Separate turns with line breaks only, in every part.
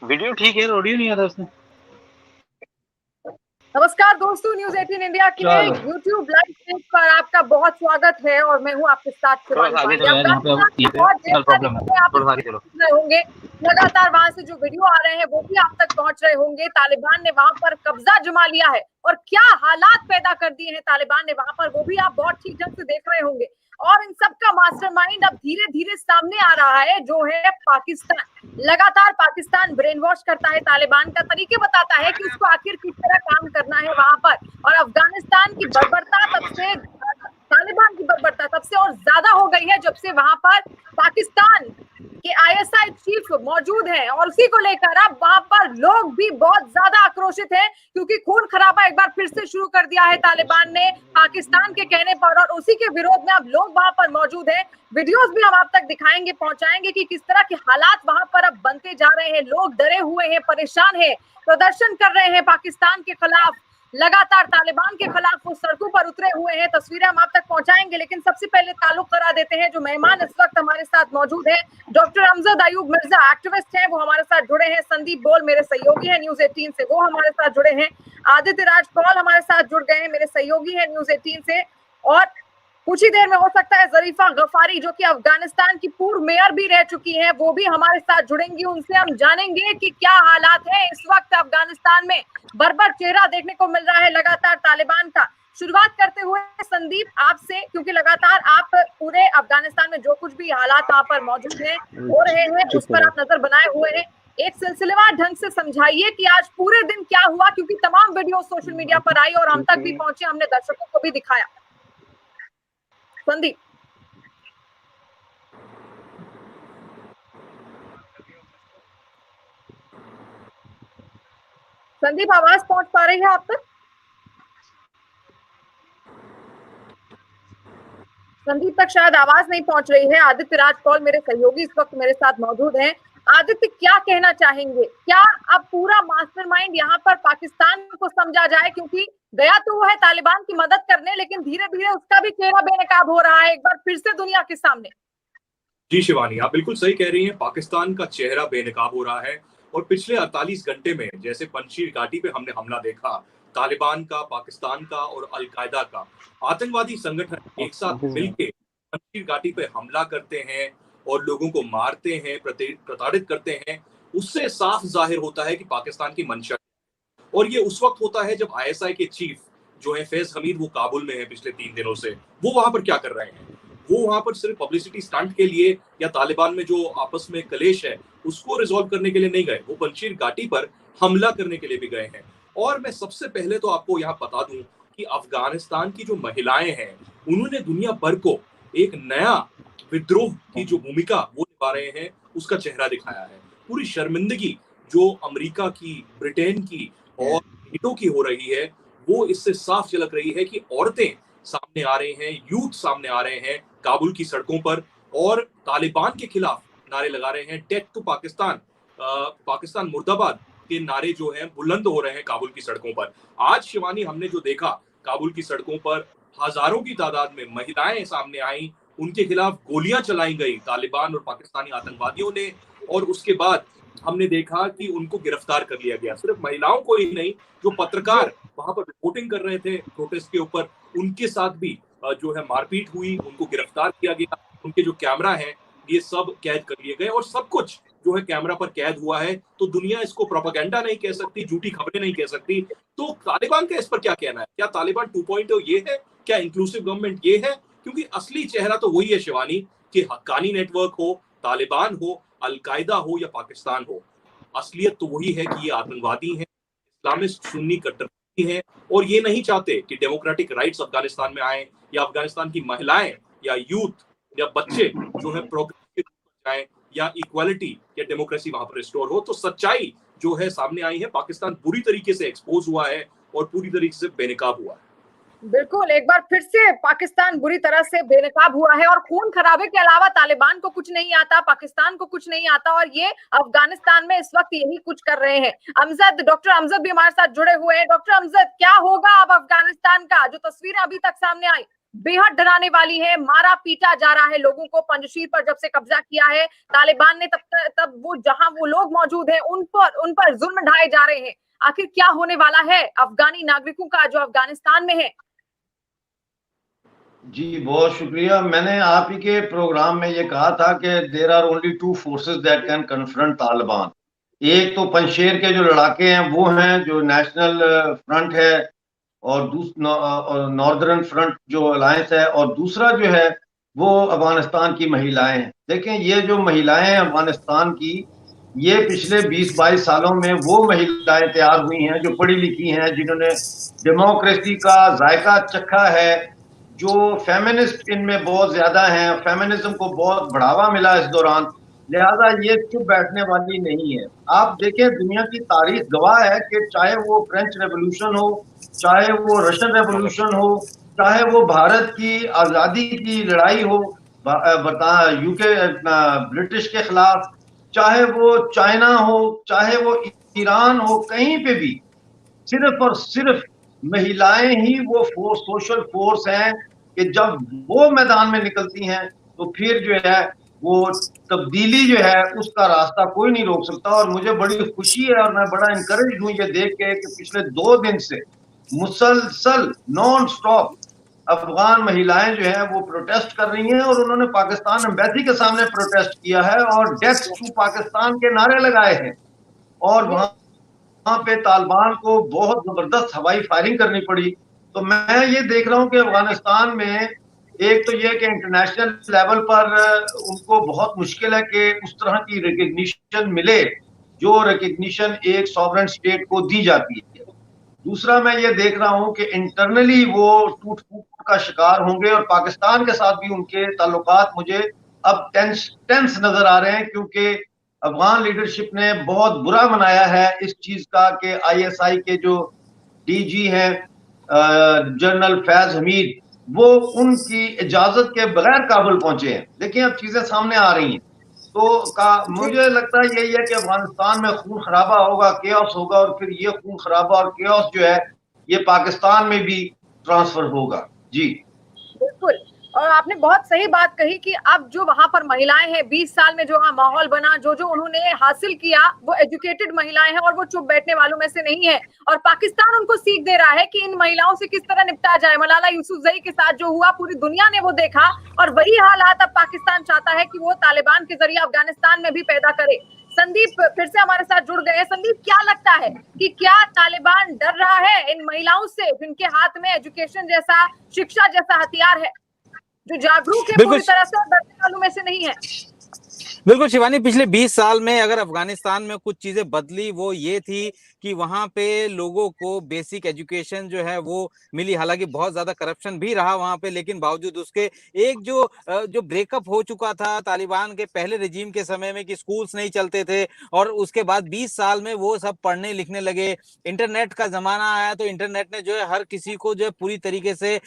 Video ठीक है, audio नहीं आता उसमें।
नमस्कार दोस्तों, न्यूज 18 इंडिया के यूट्यूब लाइव पेज पर आपका बहुत स्वागत है और मैं हूं आपके साथ शिवानी पांडे। होंगे लगातार वहां से जो वीडियो आ रहे हैं वो भी आप तक पहुंच रहे होंगे। तालिबान ने वहां पर कब्जा जमा लिया है और क्या हालात पैदा कर दिए हैं तालिबान ने वहां पर, वो भी आप बहुत ठीक ढंग से देख रहे होंगे। और इन सब का मास्टरमाइंड अब धीरे धीरे सामने आ रहा है, जो है पाकिस्तान। लगातार पाकिस्तान ब्रेन वॉश करता है, तालिबान का तरीके बताता है कि उसको आखिर किस तरह काम करना है वहां पर। और अफगानिस्तान की बर्बरता तब से, तालिबान की बर्बरता तब से और ज्यादा हो गई है जब से वहां पर पाकिस्तान के आईएसआई चीफ मौजूद हैं। और उसी को लेकर अब वहां पर लोग भी बहुत ज्यादा आक्रोशित हैं, क्योंकि खून खराबा एक बार फिर से शुरू कर दिया है तालिबान ने पाकिस्तान के कहने पर। और उसी के विरोध में अब लोग वहां पर मौजूद हैं। वीडियोस भी हम आप तक दिखाएंगे, पहुंचाएंगे कि किस तरह के हालात वहां पर अब बनते जा रहे हैं। लोग डरे हुए हैं, परेशान हैं, प्रदर्शन कर रहे हैं पाकिस्तान के खिलाफ। लगातार तालिबान के खिलाफ वो सड़कों पर उतरे हुए हैं। तस्वीरें हम आप तक पहुंचाएंगे, लेकिन सबसे पहले ताल्लुक करा देते हैं जो मेहमान इस वक्त हमारे साथ मौजूद है। डॉक्टर अमजद अयूब मिर्जा एक्टिविस्ट हैं, वो हमारे साथ जुड़े हैं। संदीप बोल मेरे सहयोगी हैं न्यूज 18 से, वो हमारे साथ जुड़े हैं। आदित्य राज पॉल हमारे साथ जुड़ गए हैं, मेरे सहयोगी हैं न्यूज 18 से। और कुछ ही देर में हो सकता है जरीफा गफारी, जो कि अफगानिस्तान की पूर्व मेयर भी रह चुकी हैं, वो भी हमारे साथ जुड़ेंगी। उनसे हम जानेंगे कि क्या हालात है इस वक्त अफगानिस्तान में। बर्बर चेहरा देखने को मिल रहा है लगातार तालिबान का। शुरुआत करते हुए संदीप आपसे, क्योंकि लगातार आप पूरे अफगानिस्तान में जो कुछ भी हालात वहां पर मौजूद हैं, हो रहे हैं, उस पर आप नजर बनाए हुए हैं। एक सिलसिलेवार ढंग से समझाइए कि आज पूरे दिन क्या हुआ, क्योंकि तमाम वीडियो सोशल मीडिया पर आई और हम तक भी पहुंचे, हमने दर्शकों को भी दिखाया। संदीप। संदीप, आवाज पहुंच पा रही है आप तक? संदीप तक शायद आवाज नहीं पहुंच रही है। आदित्य राज पॉल मेरे सहयोगी इस वक्त मेरे साथ मौजूद हैं। आदित्य, क्या कहना चाहेंगे? क्या अब पूरा मास्टरमाइंड यहाँ पर पाकिस्तान को समझा जाए, क्योंकि गया तो वो है तालिबान की मदद करने, लेकिन धीरे धीरे उसका भी चेहरा बेनकाब हो रहा है एक बार फिर से दुनिया के सामने।
जी शिवानी, आप बिल्कुल सही कह रही हैं। पाकिस्तान का चेहरा बेनकाब हो रहा है और पिछले 48 घंटे में जैसे पंजशीर घाटी पे हमने हमला देखा, तालिबान का, पाकिस्तान का और अलकायदा का आतंकवादी संगठन एक साथ मिलकर पंजशीर घाटी पे हमला करते हैं और लोगों को मारते हैं, प्रताड़ित करते हैं, उससे साफ जाहिर होता है कि पाकिस्तान की मंशा। और ये उस वक्त होता है जब आईएसआई के चीफ जो है फैज हमीद, वो काबुल में है पिछले 3 दिनों से। वो वहां पर क्या कर रहे हैं? वो वहां पर सिर्फ पब्लिसिटी स्टंट के लिए या तालिबान में जो आपस में कलेश है उसको रिजॉल्व करने के लिए नहीं गए, वो पंजशीर घाटी पर हमला करने के लिए भी गए हैं। और मैं सबसे पहले तो आपको यहाँ बता दूं कि अफगानिस्तान की जो महिलाएं हैं, उन्होंने दुनिया भर को एक नया विद्रोह की जो भूमिका वो निभा रहे हैं उसका चेहरा दिखाया है। पूरी शर्मिंदगी जो अमेरिका की, ब्रिटेन की और नेटो की हो रही है, वो इससे साफ झलक रही है कि औरतें सामने आ रहे हैं, यूथ सामने आ रहे हैं काबुल की सड़कों पर और तालिबान के खिलाफ नारे लगा रहे हैं। डेथ टू पाकिस्तान, पाकिस्तान मुर्दाबाद के नारे जो हैं बुलंद हो रहे हैं काबुल की सड़कों पर। आज शिवानी, हमने जो देखा काबुल की सड़कों पर हजारों की तादाद में महिलाएं सामने आई, उनके खिलाफ गोलियां चलाई गई तालिबान और पाकिस्तानी आतंकवादियों ने। और उसके बाद हमने देखा कि उनको गिरफ्तार कर लिया गया। सिर्फ महिलाओं को ही नहीं, जो पत्रकार वहां पर रिपोर्टिंग कर रहे थे प्रोटेस्ट के ऊपर, उनके साथ भी जो है मारपीट हुई, उनको गिरफ्तार किया गया। उनके जो कैमरा है ये सब कैद कर लिए गए और सब कुछ जो है कैमरा पर कैद हुआ है। तो दुनिया इसको प्रोपेगेंडा नहीं कह सकती, झूठी खबरें नहीं कह सकती। तो तालिबान का इस पर क्या कहना है? क्या तालिबान 2.0 ये है? क्या इंक्लूसिव गवर्नमेंट ये है? क्योंकि असली चेहरा तो वही है शिवानी, कि हक्कानी नेटवर्क हो, तालिबान हो, अलकायदा हो या पाकिस्तान हो, असलियत तो वही है कि ये आतंकवादी हैं, इस्लामिस्ट सुन्नी कट्टरपंथी हैं और ये नहीं चाहते कि डेमोक्रेटिक राइट्स अफगानिस्तान में आए या अफगानिस्तान की महिलाएं या यूथ या बच्चे जो है प्रोग्रेसिव जाए या इक्वालिटी या डेमोक्रेसी वहां पर रिस्टोर हो। तो सच्चाई जो है सामने आई है, पाकिस्तान बुरी तरीके से एक्सपोज हुआ है और पूरी तरीके से बेनकाब हुआ है।
बिल्कुल, एक बार फिर से पाकिस्तान बुरी तरह से बेनकाब हुआ है और खून खराबे के अलावा तालिबान को कुछ नहीं आता, पाकिस्तान को कुछ नहीं आता, और ये अफगानिस्तान में इस वक्त यही कुछ कर रहे हैं। अमजद, डॉक्टर अमजद भी हमारे साथ जुड़े हुए हैं। डॉक्टर अमजद, क्या होगा अब अफगानिस्तान का? जो तस्वीरें अभी तक सामने आई बेहद डराने वाली है। मारा पीटा जा रहा है लोगों को पंजशीर पर जब से कब्जा किया है तालिबान ने, तब वो जहां वो लोग मौजूद हैं उन पर जुल्म ढाए जा रहे हैं। आखिर क्या होने वाला है अफगानी नागरिकों का जो अफगानिस्तान में है?
जी बहुत शुक्रिया। मैंने आप ही के प्रोग्राम में ये कहा था कि there are only two forces that can confront Taliban. एक तो पंजशेर के जो लड़ाके हैं वो हैं, जो नेशनल फ्रंट है, और नॉर्दर्न फ्रंट जो अलायंस है, और दूसरा जो है वो अफगानिस्तान की महिलाएं हैं। देखें, ये जो महिलाएं हैं अफगानिस्तान की, ये पिछले 20-22 सालों में वो महिलाएं तैयार हुई हैं जो पढ़ी लिखी हैं, जिन्होंने डेमोक्रेसी का जायका चखा है, जो फेमिनिस्ट इनमें बहुत ज्यादा हैं, फेमिनिज्म को बहुत बढ़ावा मिला इस दौरान। लिहाजा ये चुप बैठने वाली नहीं है। आप देखें, दुनिया की तारीख गवाह है कि चाहे वो फ्रेंच रेवोल्यूशन हो, चाहे वो रशियन रेवोल्यूशन हो, चाहे वो भारत की आजादी की लड़ाई हो, यूके ब्रिटिश के खिलाफ, चाहे वो चाइना हो, चाहे वो ईरान हो, कहीं पे भी सिर्फ और सिर्फ महिलाएं ही वो फोर्स, सोशल फोर्स हैं कि जब वो मैदान में निकलती हैं तो फिर जो है वो तब्दीली जो है उसका रास्ता कोई नहीं रोक सकता। और मुझे बड़ी खुशी है और मैं बड़ा इंकरेज हूं ये देख के कि पिछले 2 दिन से मुसलसल नॉन स्टॉप अफगान महिलाएं जो है वो प्रोटेस्ट कर रही हैं, और उन्होंने पाकिस्तान एम्बेसी के सामने प्रोटेस्ट किया है और डेथ टू पाकिस्तान के नारे लगाए हैं। और वहां पे तालिबान को बहुत जबरदस्त हवाई फायरिंग करनी पड़ी। तो मैं ये देख रहा हूं कि अफगानिस्तान में एक तो ये कि इंटरनेशनल लेवल पर उनको बहुत मुश्किल है कि उस तरह की रिकग्निशन मिले जो रिकग्निशन एक सॉवरेन स्टेट को दी जाती है। दूसरा मैं ये देख रहा हूं कि इंटरनली वो टूट फूट का शिकार होंगे, और पाकिस्तान के साथ भी उनके ताल्लुकात मुझे अब टेंस नजर आ रहे हैं, क्योंकि अफगान लीडरशिप ने बहुत बुरा मनाया है इस चीज का कि आईएसआई के जो डीजी हैं जनरल फैज हमीद, वो उनकी इजाजत के बगैर काबुल पहुंचे हैं। देखिए अब चीजें सामने आ रही हैं। तो मुझे लगता है यही है कि अफगानिस्तान में खून खराबा होगा, केओस होगा, और फिर ये खून खराबा और केओस जो है ये पाकिस्तान में भी ट्रांसफर होगा। जी
बिल्कुल, और आपने बहुत सही बात कही कि अब जो वहां पर महिलाएं हैं, 20 साल में जो माहौल बना, जो उन्होंने हासिल किया, वो एजुकेटेड महिलाएं हैं और वो चुप बैठने वालों में से नहीं है। और पाकिस्तान उनको सीख दे रहा है कि इन महिलाओं से किस तरह निपटा जाए। मलाला यूसुफजई के साथ जो हुआ पूरी दुनिया ने वो देखा, और वही हालात अब पाकिस्तान चाहता है कि वो तालिबान के जरिए अफगानिस्तान में भी पैदा करे। संदीप फिर से हमारे साथ जुड़ गए हैं। संदीप, क्या लगता है कि क्या तालिबान डर रहा है इन महिलाओं से जिनके हाथ में एजुकेशन जैसा, शिक्षा जैसा हथियार है, जो जागरूक है पूरी तरह से और डरने वालों में से नहीं है?
बिल्कुल शिवानी, पिछले 20 साल में अगर अफगानिस्तान में कुछ चीजें बदली वो ये थी कि वहां पे लोगों को बेसिक एजुकेशन जो है वो मिली। हालांकि बहुत ज्यादा करप्शन भी रहा वहां पे, लेकिन बावजूद उसके एक जो ब्रेकअप हो चुका था तालिबान के पहले रिजीम के समय में कि स्कूल्स नहीं चलते थे, और उसके बाद 20 साल में वो सब पढ़ने लिखने लगे। इंटरनेट का जमाना आया तो इंटरनेट ने जो है हर किसी को जो है पूरी तरीके से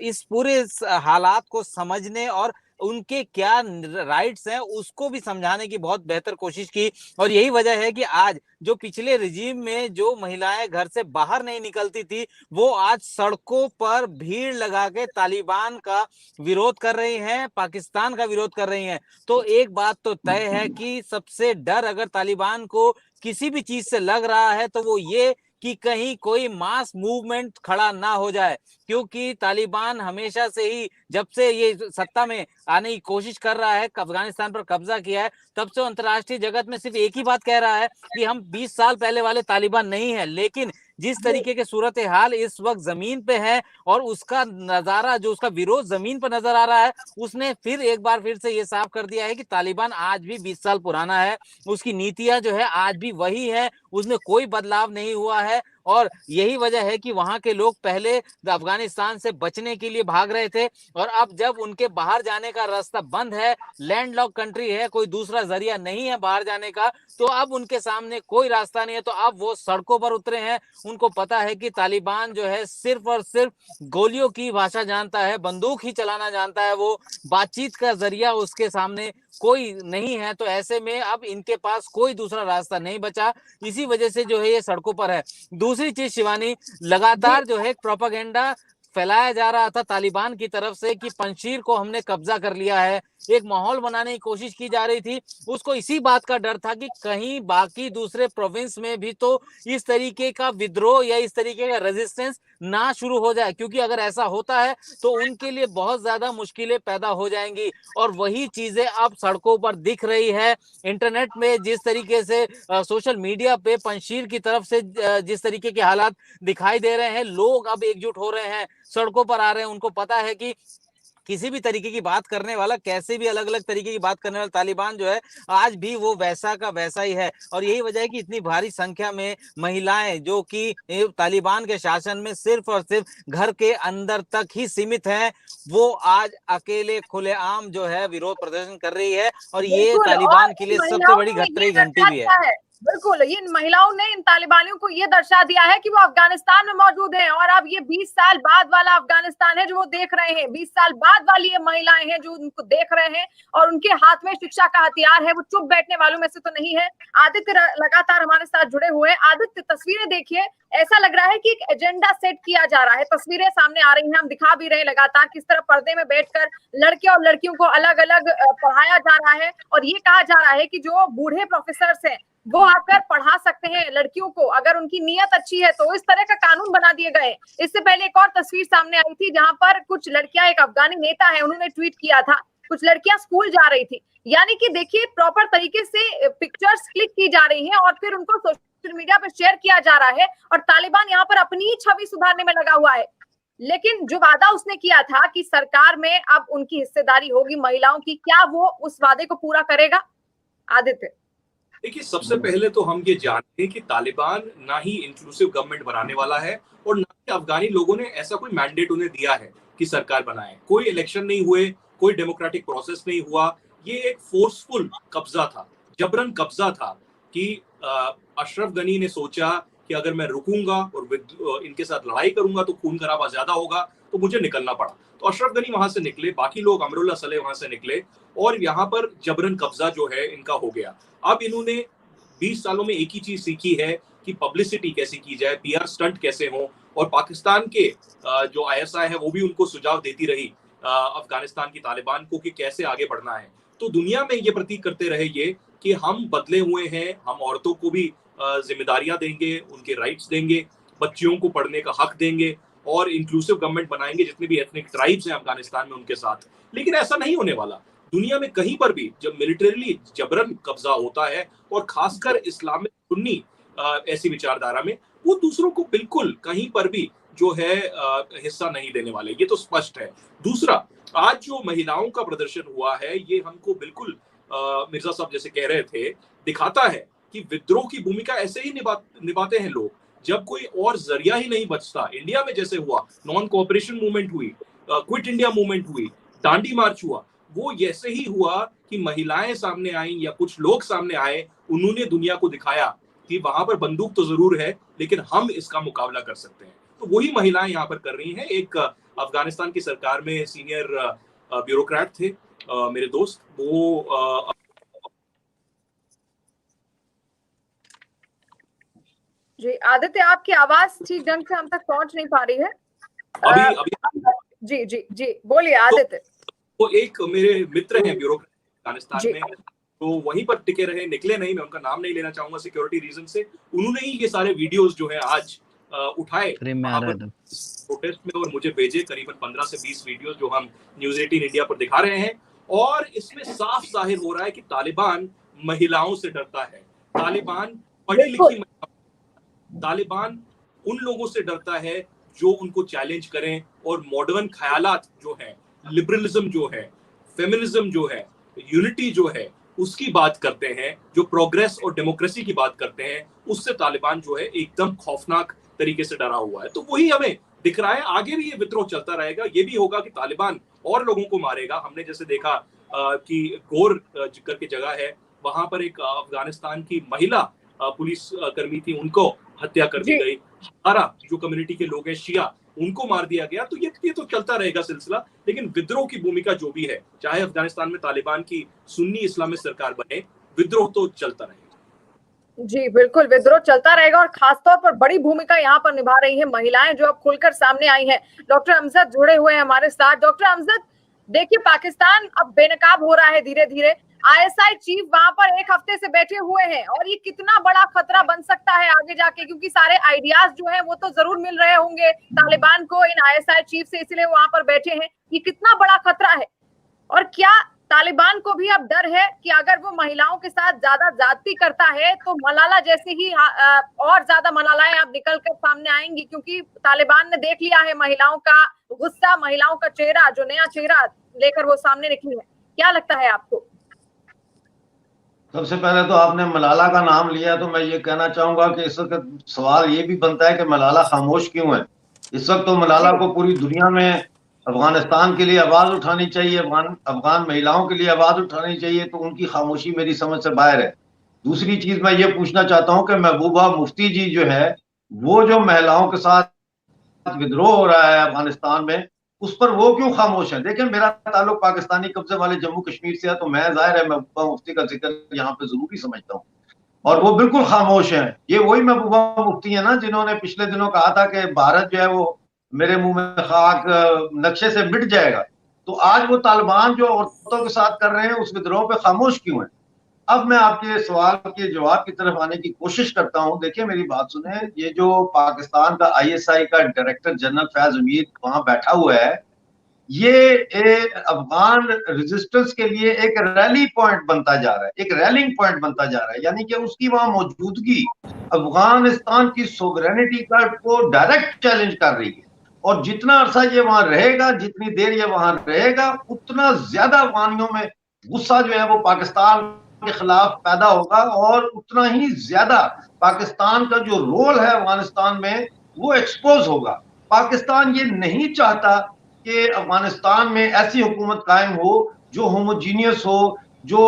इस पूरे हालात को समझने और उनके क्या राइट्स हैं उसको भी समझाने की बहुत बेहतर कोशिश की। और यही वजह है कि आज जो पिछले रिजीम में जो महिलाएं घर से बाहर नहीं निकलती थी, वो आज सड़कों पर भीड़ लगा के तालिबान का विरोध कर रही हैं, पाकिस्तान का विरोध कर रही हैं। तो एक बात तो तय है कि सबसे डर अगर तालिबान को किसी भी चीज से लग रहा है तो वो ये कि कहीं कोई मास मूवमेंट खड़ा ना हो जाए, क्योंकि तालिबान हमेशा से ही जब से ये सत्ता में आने की कोशिश कर रहा है, अफगानिस्तान पर कब्जा किया है, तब से अंतर्राष्ट्रीय जगत में सिर्फ एक ही बात कह रहा है कि हम 20 साल पहले वाले तालिबान नहीं है। लेकिन जिस तरीके के सूरत हाल इस वक्त जमीन पे है और उसका नजारा, जो उसका विरोध जमीन पर नजर आ रहा है, उसने फिर एक बार फिर से ये साफ कर दिया है कि तालिबान आज भी 20 साल पुराना है। उसकी नीतियां जो है आज भी वही है, उसमें कोई बदलाव नहीं हुआ है। और यही वजह है कि वहां के लोग पहले अफगानिस्तान से बचने के लिए भाग रहे थे, और अब जब उनके बाहर जाने का रास्ता बंद है, लैंडलॉक कंट्री है, कोई दूसरा जरिया नहीं है बाहर जाने का, तो अब उनके सामने कोई रास्ता नहीं है, तो अब वो सड़कों पर उतरे हैं। उनको पता है कि तालिबान जो है सिर्फ और सिर्फ गोलियों की भाषा जानता है, बंदूक ही चलाना जानता है, वो बातचीत का जरिया उसके सामने कोई नहीं है। तो ऐसे में अब इनके पास कोई दूसरा रास्ता नहीं बचा, इसी वजह से जो है ये सड़कों पर है। दूसरी चीज शिवानी, लगातार जो है प्रोपेगेंडा फैलाया जा रहा था तालिबान की तरफ से कि पंजशीर को हमने कब्जा कर लिया है, एक माहौल बनाने की कोशिश की जा रही थी, उसको इसी बात का डर था कि कहीं बाकी दूसरे प्रोविंस में भी तो इस तरीके का विद्रोह या इस तरीके का रेजिस्टेंस ना शुरू हो जाए, क्योंकि अगर ऐसा होता है तो उनके लिए बहुत ज्यादा मुश्किलें पैदा हो जाएंगी। और वही चीजें अब सड़कों पर दिख रही है। इंटरनेट में जिस तरीके से सोशल मीडिया पे पंजशीर की तरफ से जिस तरीके के हालात दिखाई दे रहे हैं, लोग अब एकजुट हो रहे हैं, सड़कों पर आ रहे हैं। उनको पता है कि किसी भी तरीके की बात करने वाला, कैसे भी अलग अलग तरीके की बात करने वाला तालिबान जो है आज भी वो वैसा का वैसा ही है। और यही वजह है कि इतनी भारी संख्या में महिलाएं जो कि तालिबान के शासन में सिर्फ और सिर्फ घर के अंदर तक ही सीमित हैं, वो आज अकेले खुलेआम जो है विरोध प्रदर्शन कर रही है। और ये तालिबान के लिए सबसे बड़ी घटती घंटी भी है।
बिल्कुल, ये महिलाओं ने इन तालिबानियों को ये दर्शा दिया है कि वो अफगानिस्तान में मौजूद हैं और अब ये 20 साल बाद वाला अफगानिस्तान है जो वो देख रहे हैं। 20 साल बाद वाली ये महिलाएं हैं जो उनको देख रहे हैं और उनके हाथ में शिक्षा का हथियार है। वो चुप बैठने वालों में से तो नहीं है। आदित्य लगातार हमारे साथ जुड़े हुए हैं। आदित्य, तस्वीरें देखिए, ऐसा लग रहा है कि एक एजेंडा सेट किया जा रहा है। तस्वीरें सामने आ रही हैं, हम दिखा भी रहे हैं लगातार किस तरह पर्दे में बैठकर लड़के और लड़कियों को अलग अलग पढ़ाया जा रहा है। और ये कहा जा रहा है कि जो बूढ़े प्रोफेसर्स हैं वो आकर पढ़ा सकते हैं लड़कियों को, अगर उनकी नीयत अच्छी है तो। इस तरह का कानून बना दिए गए। इससे पहले एक और तस्वीर सामने आई थी जहां पर कुछ लड़कियां, एक अफगानी नेता है, उन्होंने ट्वीट किया था, कुछ लड़कियां स्कूल जा रही थी। यानी कि देखिए, प्रॉपर तरीके से पिक्चर्स क्लिक की जा रही हैं और फिर उनको सोशल मीडिया पर शेयर किया जा रहा है। और तालिबान यहाँ पर अपनी ही छवि सुधारने में लगा हुआ है। लेकिन जो वादा उसने किया था कि सरकार में अब उनकी हिस्सेदारी होगी महिलाओं की, क्या वो उस वादे को पूरा करेगा? आदित्य,
देखिए, सबसे पहले तो हम ये जानते हैं कि तालिबान ना ही इंक्लूसिव गवर्नमेंट बनाने वाला है और ना ही अफगानी लोगों ने ऐसा कोई मैंडेट उन्हें दिया है कि सरकार बनाए। कोई इलेक्शन नहीं हुए, कोई डेमोक्रेटिक प्रोसेस नहीं हुआ। ये एक फोर्सफुल कब्जा था, जबरन कब्जा था कि अशरफ गनी ने सोचा कि अगर मैं रुकूंगा और इनके साथ लड़ाई करूंगा तो खून खराबा ज्यादा होगा, तो मुझे निकलना पड़ा। तो अशरफ गनी वहां से निकले, बाकी लोग अमरुल्लाह सलेह वहां से निकले और यहाँ पर जबरन कब्जा जो है इनका हो गया। अब इन्होंने 20 सालों में एक ही चीज सीखी है कि पब्लिसिटी कैसे की जाए, पीआर स्टंट कैसे हो। और पाकिस्तान के जो आईएसआई है वो भी उनको सुझाव देती रही अफगानिस्तान की तालिबान को कि कैसे आगे बढ़ना है। तो दुनिया में ये प्रतीक करते रहे ये कि हम बदले हुए हैं, हम औरतों को भी जिम्मेदारियां देंगे, उनके राइट्स देंगे, बच्चियों को पढ़ने का हक देंगे और इंक्लूसिव गवर्नमेंट बनाएंगे जितने भी एथनिक ट्राइब्स हैं अफगानिस्तान में उनके साथ। लेकिन ऐसा नहीं होने वाला। दुनिया में कहीं पर भी जब मिलिटरीली जबरन कब्जा होता है और खासकर इस्लामिक सुन्नी ऐसी विचारधारा में, वो दूसरों को बिल्कुल कहीं पर भी जो है हिस्सा नहीं देने वाले, ये तो स्पष्ट है। दूसरा, आज जो महिलाओं का प्रदर्शन हुआ है ये हमको बिल्कुल मिर्जा साहब जैसे कह रहे थे, दिखाता है कि विद्रोह की भूमिका ऐसे ही निभाते हैं लोग जब कोई और जरिया ही नहीं बचता। इंडिया में जैसे हुआ, नॉन कोऑपरेशन मूवमेंट हुई, क्विट इंडिया मूवमेंट हुई, दांडी मार्च हुआ, वो ऐसे ही हुआ कि महिलाएं सामने आई या कुछ लोग सामने आए, उन्होंने दुनिया को दिखाया कि वहां पर बंदूक तो जरूर है लेकिन हम इसका मुकाबला कर सकते हैं। तो वही महिलाएं यहाँ पर कर रही हैं। एक अफगानिस्तान की सरकार में सीनियर ब्यूरोक्रेट थे मेरे दोस्त, वो
जी आदित्य, आपकी आवाज ठीक ढंग से हम तक पहुंच नहीं पा रही है।
अभी
जी जी जी, बोलिए आदित्य।
तो एक मेरे मित्र हैं ब्यूरोक्रेट अफगानिस्तान में, तो वहीं पर टिके रहे, निकले नहीं। मैं उनका नाम नहीं लेना चाहूंगा सिक्योरिटी रीजन से। उन्होंने ही ये सारे वीडियोस जो है आज उठाए प्रोटेस्ट में और मुझे भेजे, करीबन 15 से 20 वीडियोस जो हम न्यूज़ 18 इंडिया पर दिखा रहे हैं। और इसमें साफ जाहिर हो रहा है कि तालिबान महिलाओं से डरता है। तालिबान पढ़ी लिखी, तालिबान उन लोगों से डरता है जो उनको चैलेंज करें और मॉडर्न ख्यालात जो है, लिबरलिज्म जो है, फेमिनिज्म जो है, यूनिटी जो है, उसकी बात करते हैं, जो प्रोग्रेस और डेमोक्रेसी की बात करते हैं, उससे तालिबान जो है एकदम खौफनाक तरीके से डरा हुआ है। तो वही हमें दिख रहा है। आगे भी ये विद्रोह चलता रहेगा। ये भी होगा कि तालिबान और लोगों को मारेगा। हमने जैसे देखा कि गोर करके जगह है, वहां पर एक अफगानिस्तान की महिला पुलिस कर्मी थी, उनको हत्या कर दी गई। हमारा जो कम्युनिटी के लोग हैं शिया, उनको मार दिया गया। तो ये तो चलता रहेगा सिलसिला। लेकिन विद्रोह की भूमिका जो भी है, चाहे अफगानिस्तान में तालिबान की सुन्नी इस्लामिक सरकार बने, विद्रोह तो चलता रहेगा।
जी बिल्कुल, विद्रोह चलता रहेगा और खासतौर पर बड़ी भूमिका यहाँ पर निभा रही है महिलाएं जो अब खुलकर सामने आई हैं। डॉक्टर अमजद जुड़े हुए हैं हमारे साथ। डॉक्टर अमजद, देखिए पाकिस्तान अब बेनकाब हो रहा है धीरे धीरे। आईएसआई चीफ वहां पर एक हफ्ते से बैठे हुए हैं और ये कितना बड़ा खतरा बन सकता है आगे जाके, क्योंकि सारे आइडियाज जो है वो तो जरूर मिल रहे होंगे तालिबान को इन आईएसआई चीफ से, इसलिए वहां पर बैठे हैं। ये कितना बड़ा खतरा है और क्या तालिबान को भी अब डर है कि अगर वो महिलाओं के साथ ज्यादा ज्यादती करता है तो मलाला जैसे ही और ज्यादा मलालाएं अब निकल कर सामने आएंगी, क्योंकि तालिबान ने देख लिया है महिलाओं का गुस्सा, महिलाओं का चेहरा, जो नया चेहरा लेकर वो सामने निकली है। क्या लगता है आपको?
सबसे पहले तो आपने मलाला का नाम लिया, तो मैं ये कहना चाहूंगा कि इस वक्त सवाल ये भी बनता है कि मलाला खामोश क्यों है। इस वक्त तो मलाला को पूरी दुनिया में अफगानिस्तान के लिए आवाज उठानी चाहिए, अफगान महिलाओं के लिए आवाज उठानी चाहिए, तो उनकी खामोशी मेरी समझ से बाहर है। दूसरी चीज मैं ये पूछना चाहता हूँ कि महबूबा मुफ्ती जी जो है, वो जो महिलाओं के साथ विद्रोह हो रहा है अफगानिस्तान में, उस पर वो क्यों खामोश है। देखिए, मेरा ताल्लुक पाकिस्तानी कब्जे वाले जम्मू कश्मीर से है, तो मैं जाहिर है महबूबा मुफ्ती का जिक्र यहाँ पे जरूरी समझता हूँ, और वो बिल्कुल खामोश हैं। ये वही महबूबा मुफ्ती है ना जिन्होंने पिछले दिनों कहा था कि भारत जो है वो मेरे मुंह में खाक नक्शे से मिट जाएगा। तो आज वो तालिबान जो औरतों के साथ कर रहे हैं उस विद्रोह पे खामोश क्यों है। अब मैं आपके सवाल के जवाब की तरफ आने की कोशिश करता हूं। देखिए, मेरी बात सुने, ये जो पाकिस्तान का आईएसआई का डायरेक्टर जनरल फैज अमीर वहां बैठा हुआ है, ये अफगान रेजिस्टेंस के लिए एक रैली पॉइंट बनता जा रहा है, एक रैलिंग पॉइंट बनता जा रहा है। यानी कि उसकी वहां मौजूदगी अफगानिस्तान की सोवरेनिटी का को डायरेक्ट चैलेंज कर रही है। और जितना अरसा ये वहां रहेगा, जितनी देर ये वहां रहेगा, उतना ज्यादा अफगानियों में गुस्सा जो है वो पाकिस्तान के खिलाफ पैदा होगा, और उतना ही ज्यादा पाकिस्तान का जो रोल है अफगानिस्तान में वो एक्सपोज होगा। पाकिस्तान ये नहीं चाहता कि अफगानिस्तान में ऐसी हुकूमत कायम हो जो होमोजीनियस हो, जो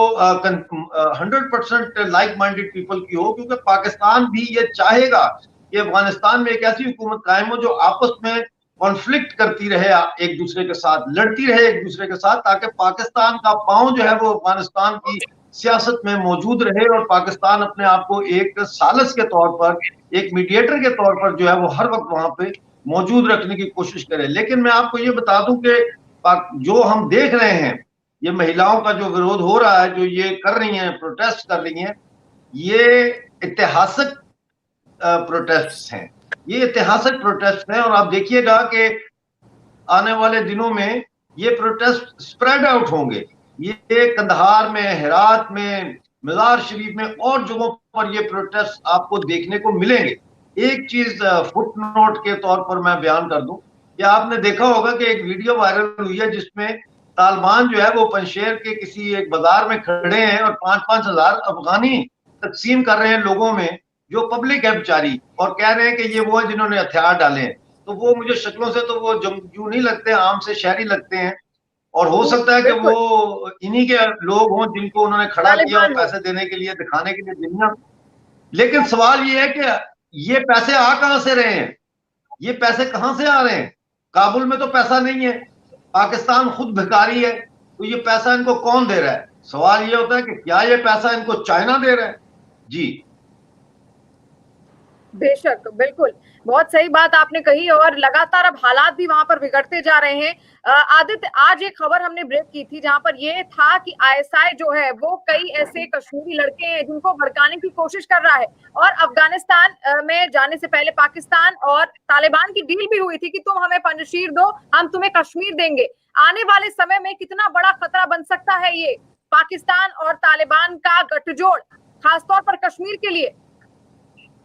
100% लाइक माइंडेड पीपल की हो, क्योंकि पाकिस्तान भी ये चाहेगा कि अफगानिस्तान में एक ऐसी हुकूमत कायम हो जो आपस में कॉन्फ्लिक्ट करती रहे, एक दूसरे के साथ लड़ती रहे एक दूसरे के साथ, ताकि पाकिस्तान का पांव जो है वो अफगानिस्तान की सियासत में मौजूद रहे, और पाकिस्तान अपने आप को एक सालस के तौर पर, एक मीडिएटर के तौर पर जो है वो हर वक्त वहां पे मौजूद रखने की कोशिश करें। लेकिन मैं आपको ये बता दूं कि जो हम देख रहे हैं, ये महिलाओं का जो विरोध हो रहा है, जो ये कर रही हैं, प्रोटेस्ट कर रही हैं, ये ऐतिहासिक प्रोटेस्ट हैं, ये ऐतिहासिक प्रोटेस्ट हैं। और आप देखिएगा कि आने वाले दिनों में ये प्रोटेस्ट स्प्रेड आउट होंगे। ये कंधार में, हेरात में, मजार शरीफ में और जगहों पर ये प्रोटेस्ट आपको देखने को मिलेंगे। एक चीज फुट नोट के तौर पर मैं बयान कर दूं कि आपने देखा होगा कि एक वीडियो वायरल हुई है जिसमें तालिबान जो है वो पंशेर के किसी एक बाजार में खड़े हैं और 5-5 हजार अफगानी तकसीम कर रहे हैं लोगों में, जो पब्लिक है बेचारी, और कह रहे हैं कि ये वो है जिन्होंने हथियार डाले हैं। तो वो मुझे शक्लों से तो वो जंगजू नहीं लगते, आम से शहरी लगते हैं, और हो सकता है कि वो इन्हीं के लोग हों जिनको उन्होंने खड़ा किया और पैसे देने के लिए, दिखाने के लिए दुनिया। लेकिन सवाल ये है कि ये पैसे आ कहां से रहे हैं, ये पैसे कहां से आ रहे हैं। काबुल में तो पैसा नहीं है, पाकिस्तान खुद भिखारी है, तो ये पैसा इनको कौन दे रहा है। सवाल ये होता है कि क्या ये पैसा इनको चाइना दे रहा है। जी
बेशक, बिल्कुल, बहुत सही बात आपने कही। और लगातार अब हालात भी वहां पर बिगड़ते जा रहे हैं। आदित्य, आज एक खबर हमने ब्रेक की थी जहां पर ये था कि आईएसआई जो है वो कई ऐसे कश्मीरी लड़के हैं जिनको भड़काने की कोशिश कर रहा है, और अफगानिस्तान में जाने से पहले पाकिस्तान और तालिबान की डील भी हुई थी कि तुम हमें पंजशीर दो, हम तुम्हें कश्मीर देंगे। आने वाले समय में कितना बड़ा खतरा बन सकता है ये पाकिस्तान और तालिबान का गठजोड़, खासतौर पर कश्मीर के लिए?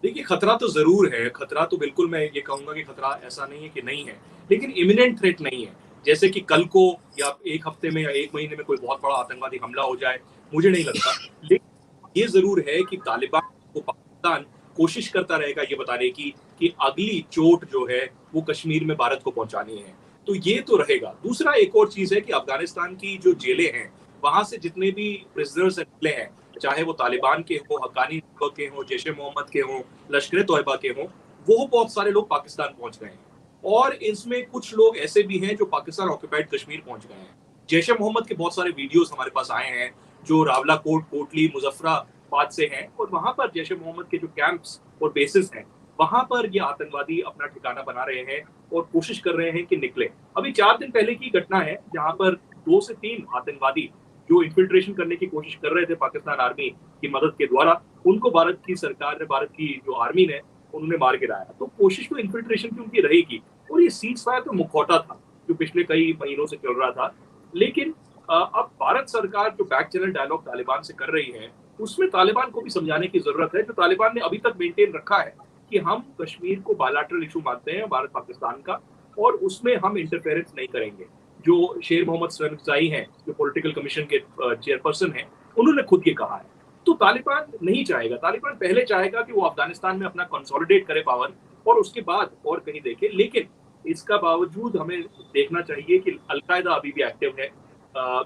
देखिए, खतरा तो जरूर है, खतरा तो बिल्कुल मैं ये कहूंगा कि खतरा ऐसा नहीं है कि नहीं है, लेकिन इमिनेंट थ्रेट नहीं है। जैसे कि कल को या एक हफ्ते में या एक महीने में कोई बहुत बड़ा आतंकवादी हमला हो जाए, मुझे नहीं लगता। लेकिन ये जरूर है कि तालिबान को पाकिस्तान कोशिश करता रहेगा ये बताने की कि अगली चोट जो है वो कश्मीर में भारत को पहुंचानी है, तो ये तो रहेगा। दूसरा एक और चीज है कि अफगानिस्तान की जो जेलें हैं, वहां से जितने भी प्रिजनर्स निकले हैं, चाहे वो तालिबान के हो, हक्कानी के हो, जैश मोहम्मद के हो, लश्कर तोयबा के हो, वो बहुत सारे लोग पाकिस्तान पहुंच गए हैं। और इसमें कुछ लोग ऐसे भी हैं जो पाकिस्तान ऑक्यूपाइड कश्मीर पहुंच गए हैं। जैश मोहम्मद के बहुत सारे वीडियोस हमारे पास आए हैं जो रावला कोट, कोटली, मुजफ्फरा बाद से हैं और वहां पर जैश ए मोहम्मद के जो कैंप्स और बेसिस हैं वहां पर ये आतंकवादी अपना ठिकाना बना रहे हैं और कोशिश कर रहे हैं कि निकले। अभी 4 दिन पहले की घटना है जहां पर 2 से 3 आतंकवादी जो इन्फिल्ट्रेशन करने की कोशिश कर रहे थे पाकिस्तान आर्मी की मदद के द्वारा, उनको भारत की सरकार ने, भारत की जो आर्मी ने, उन्होंने मार गिराया। तो कोशिश तो इन्फिल्ट्रेशन की उनकी रहेगी और ये सीज फायर तो मुखौटा था जो पिछले कई महीनों से चल रहा था। लेकिन अब भारत सरकार जो बैक चैनल डायलॉग तालिबान से कर रही है उसमें तालिबान को भी समझाने की जरूरत है। जो तालिबान ने अभी तक मेंटेन रखा है कि हम कश्मीर को बायलैटरल इशू मानते हैं भारत पाकिस्तान का और उसमें हम इंटरफेरेंस नहीं करेंगे। जो शेर मोहम्मद सरनजाई हैं, जो पॉलिटिकल कमीशन के चेयरपर्सन हैं, उन्होंने खुद ये कहा है। तो तालिबान नहीं चाहेगा, तालिबान पहले चाहेगा कि वो अफगानिस्तान में अपना कंसोलिडेट करे पावर और उसके बाद और कहीं देखे। लेकिन इसका बावजूद हमें देखना चाहिए कि अलकायदा अभी भी एक्टिव है,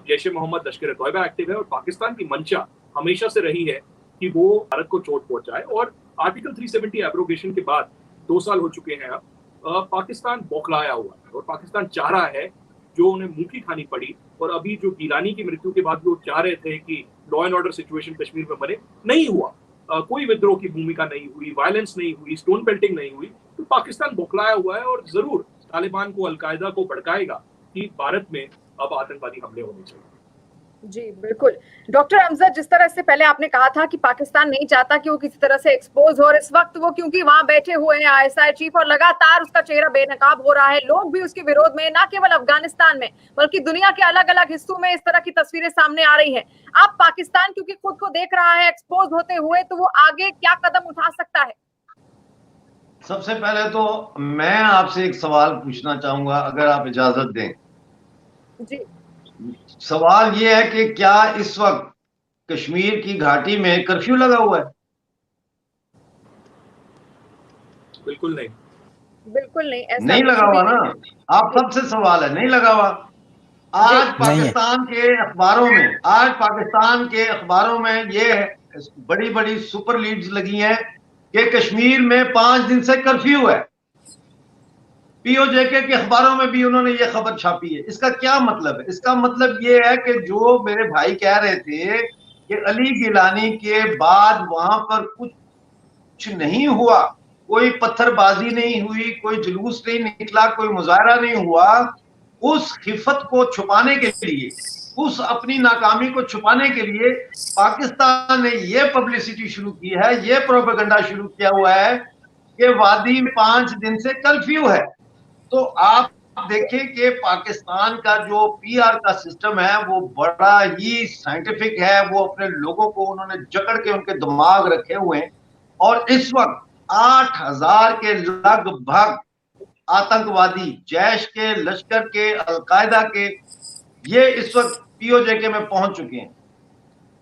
जैश ए मोहम्मद, लश्कर तोयबा एक्टिव है और पाकिस्तान की मंशा हमेशा से रही है कि वो भारत को चोट पहुंचाए। और आर्टिकल 370 एब्रोगेशन के बाद 2 साल हो चुके हैं अब, पाकिस्तान बौखलाया हुआ है और पाकिस्तान चाह रहा है, जो उन्हें मुंह की खानी पड़ी और अभी जो गिलानी की मृत्यु के बाद जो चाह रहे थे कि law and order situation Kashmir में बने, नहीं हुआ। कोई विद्रोह की भूमिका नहीं हुई, वायलेंस नहीं हुई, स्टोन बेल्टिंग नहीं हुई। तो पाकिस्तान बौखलाया हुआ है और जरूर तालिबान को, अलकायदा को भड़काएगा कि भारत में अब आतंकवादी हमले होने चाहिए।
जी बिल्कुल। डॉक्टर अमजद, जिस तरह से पहले आपने कहा था कि पाकिस्तान नहीं चाहता कि वो किसी तरह से एक्सपोज हो, और इस वक्त वो क्योंकि वहां बैठे हुए हैं ISI चीफ और लगातार उसका चेहरा बेनकाब हो रहा है, लोग भी उसके विरोध में, ना केवल अफगानिस्तान में बल्कि दुनिया के अलग अलग हिस्सों में इस तरह की तस्वीरें सामने आ रही हैं। अब पाकिस्तान क्योंकि खुद को देख रहा है एक्सपोज होते हुए, तो वो आगे क्या कदम उठा सकता है?
सबसे पहले तो मैं आपसे एक सवाल पूछना चाहूंगा, अगर आप इजाजत दें।
जी।
सवाल ये है कि क्या इस वक्त कश्मीर की घाटी में कर्फ्यू लगा हुआ है?
बिल्कुल नहीं,
बिल्कुल नहीं, ऐसा
नहीं लगा हुआ ना। आप सबसे सवाल है, नहीं लगा हुआ। आज पाकिस्तान के अखबारों में ये बड़ी बड़ी सुपर लीड्स लगी हैं कि कश्मीर में 5 दिन से कर्फ्यू है। POJK के अखबारों में भी उन्होंने ये खबर छापी है। इसका क्या मतलब है? इसका मतलब ये है कि जो मेरे भाई कह रहे थे कि अली गिलानी के बाद वहां पर कुछ नहीं हुआ, कोई पत्थरबाजी नहीं हुई, कोई जुलूस नहीं निकला, कोई मुजाहरा नहीं हुआ, उस खिफत को छुपाने के लिए, उस अपनी नाकामी को छुपाने के लिए पाकिस्तान ने ये पब्लिसिटी शुरू की है, ये प्रोपेगेंडा शुरू किया हुआ है कि वादी में 5 दिन से कर्फ्यू है। तो आप देखें कि पाकिस्तान का जो PR का सिस्टम है वो बड़ा ही साइंटिफिक है। वो अपने लोगों को उन्होंने जकड़ के उनके दिमाग रखे हुए हैं और इस वक्त 8000 के लगभग आतंकवादी, जैश के, लश्कर के, अलकायदा के, ये इस वक्त POJK में पहुंच चुके हैं।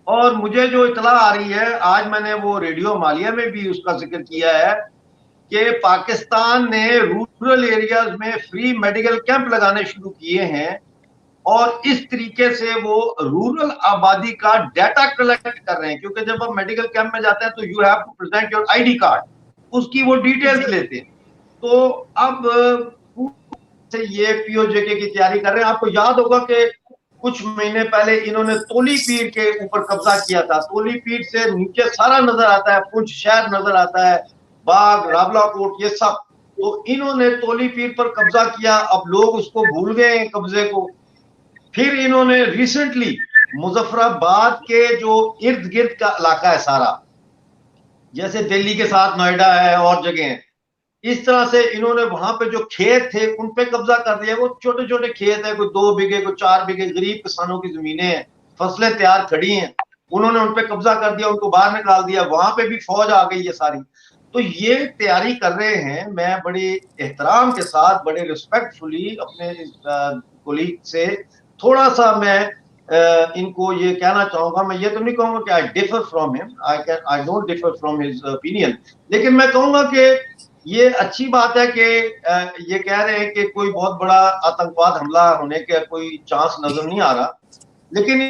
और मुझे जो इतला आ रही है, आज मैंने वो रेडियो मालिया में भी उसका जिक्र किया है कि पाकिस्तान ने रूरल एरियाज में फ्री मेडिकल कैंप लगाने शुरू किए हैं और इस तरीके से वो रूरल आबादी का डाटा कलेक्ट कर रहे हैं। क्योंकि जब आप मेडिकल कैंप में जाते हैं तो you have to present your ID card, उसकी वो डिटेल्स लेते हैं। तो अब से ये POJK की तैयारी कर रहे हैं। आपको याद होगा कि कुछ महीने पहले इन्होंने तोली पीर के ऊपर कब्जा किया था। तोली पीर से नीचे सारा नजर आता है, पुंछ शहर नजर आता है, बाग, रावलाकोट, ये सब। तो इन्होंने तोली पीर पर कब्जा किया, अब लोग उसको भूल गए हैं कब्जे को। फिर इन्होंने रिसेंटली मुजफ्फराबाद के जो इर्द गिर्द का इलाका है सारा, जैसे दिल्ली के साथ नोएडा है और जगह है, इस तरह से इन्होंने वहां पे जो खेत थे उन पे कब्जा कर लिया। वो छोटे छोटे खेत है, कोई 2 बीघे, कोई 4 बीघे, गरीब किसानों की जमीनें हैं, फसलें तैयार खड़ी हैं, उन्होंने उन पे कब्जा कर दिया, उनको बाहर निकाल दिया। वहां पे भी फौज आ गई है सारी। तो ये तैयारी कर रहे हैं। मैं बड़े एहतराम के साथ, बड़े रिस्पेक्टफुली अपने कोलीग से थोड़ा सा मैं इनको ये कहना चाहूंगा, मैं ये तो नहीं कहूंगा कि आई differ from him, I don't differ from his opinion, लेकिन मैं कहूंगा कि ये अच्छी बात है कि ये कह रहे हैं कि कोई बहुत बड़ा आतंकवाद हमला होने का कोई चांस नजर नहीं आ रहा। लेकिन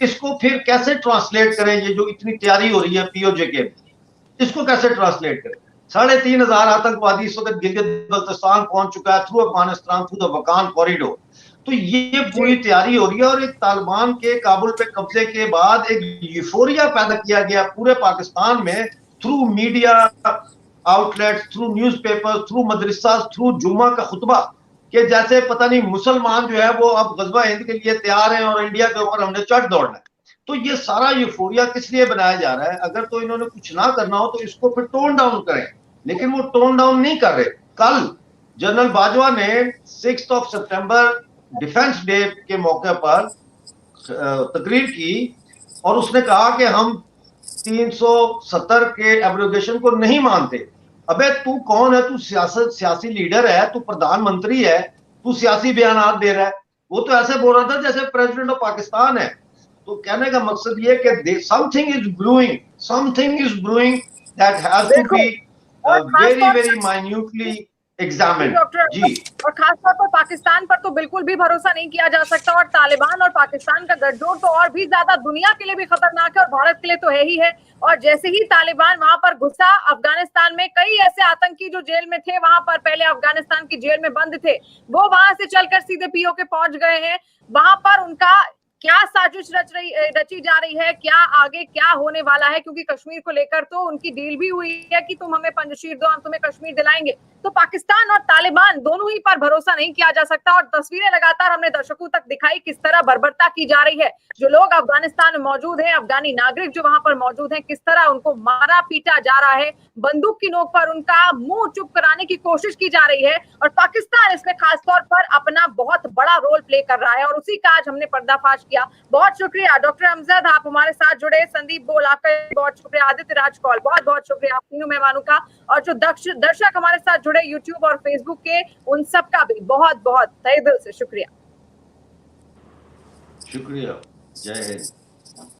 इसको फिर कैसे ट्रांसलेट करें? ये जो इतनी तैयारी हो रही है POJK, इसको कैसे ट्रांसलेट करें? 3500 आतंकवादी इस वक्त गिलगित बल्तिस्तान पहुंच चुका है, through Afghanistan, through the Wakhan corridor. तो ये पूरी तैयारी हो रही है और एक तालिबान के काबुल पे कब्जे के बाद एक यूफोरिया पैदा किया गया पूरे पाकिस्तान में through media outlets, through newspaper, through मदरसा, थ्रू जुम्मा का खुतबा, कि जैसे पता नहीं मुसलमान जो है वो अब गजवा हिंद के लिए तैयार हैं और इंडिया के ऊपर हमने चढ़ दौड़ना है। तो ये सारा यूफोरिया किस लिए बनाया जा रहा है? अगर तो इन्होंने कुछ ना करना हो तो इसको फिर टोन डाउन करें, लेकिन वो टोन डाउन नहीं कर रहे। कल जनरल बाजवा ने 6 सितंबर डिफेंस डे के मौके पर तकरीर की और उसने कहा कि हम 370 के एब्रोगेशन को नहीं मानते। अबे तू कौन है? तू सियासी लीडर है, तू प्रधानमंत्री है, तू सियासी बयान दे रहा है। वो तो ऐसे बोल रहा था जैसे प्रेसिडेंट ऑफ पाकिस्तान है। तो कहने का मकसद ये कि something is brewing that has to be very minutely examined. जी,
और खासतौर पर पाकिस्तान पर तो बिल्कुल भी भरोसा नहीं किया जा सकता और तालिबान और पाकिस्तान का गठजोड़ तो और भी ज्यादा दुनिया के लिए भी खतरनाक है और भारत के लिए तो है ही है। और जैसे ही तालिबान वहां पर घुसा अफगानिस्तान में, कई ऐसे आतंकी जो जेल में थे वहां पर, पहले अफगानिस्तान की जेल में बंद थे, वो वहां से चलकर सीधे पीओके पहुंच गए हैं। वहां पर उनका क्या साजिश रची जा रही है, क्या आगे क्या होने वाला है, क्योंकि कश्मीर को लेकर तो उनकी डील भी हुई है कि तुम हमें पंजशीर दो, हम तुम्हें कश्मीर दिलाएंगे। तो पाकिस्तान और तालिबान दोनों ही पर भरोसा नहीं किया जा सकता। और तस्वीरें लगातार हमने दर्शकों तक दिखाई किस तरह बर्बरता की जा रही है। जो लोग अफगानिस्तान में मौजूद हैं, अफगानी नागरिक जो वहां पर मौजूद हैं, किस तरह उनको मारा पीटा जा रहा है, बंदूक की नोक पर उनका मुंह चुप कराने की कोशिश की जा रही है। और पाकिस्तान इसमें खासतौर पर अपना बहुत बड़ा रोल प्ले कर रहा है और उसी का आज हमने पर्दाफाश किया। बहुत शुक्रिया डॉक्टर अमजद, आप हमारे साथ जुड़े। संदीप बोलाकर बहुत शुक्रिया। आदित्य राजकौल बहुत बहुत शुक्रिया आप तीनों मेहमानों का। और जो दर्शक हमारे साथ जुड़े यूट्यूब और फेसबुक के, उन सब का भी बहुत बहुत तहे दिल से शुक्रिया।
शुक्रिया। जय हिंद।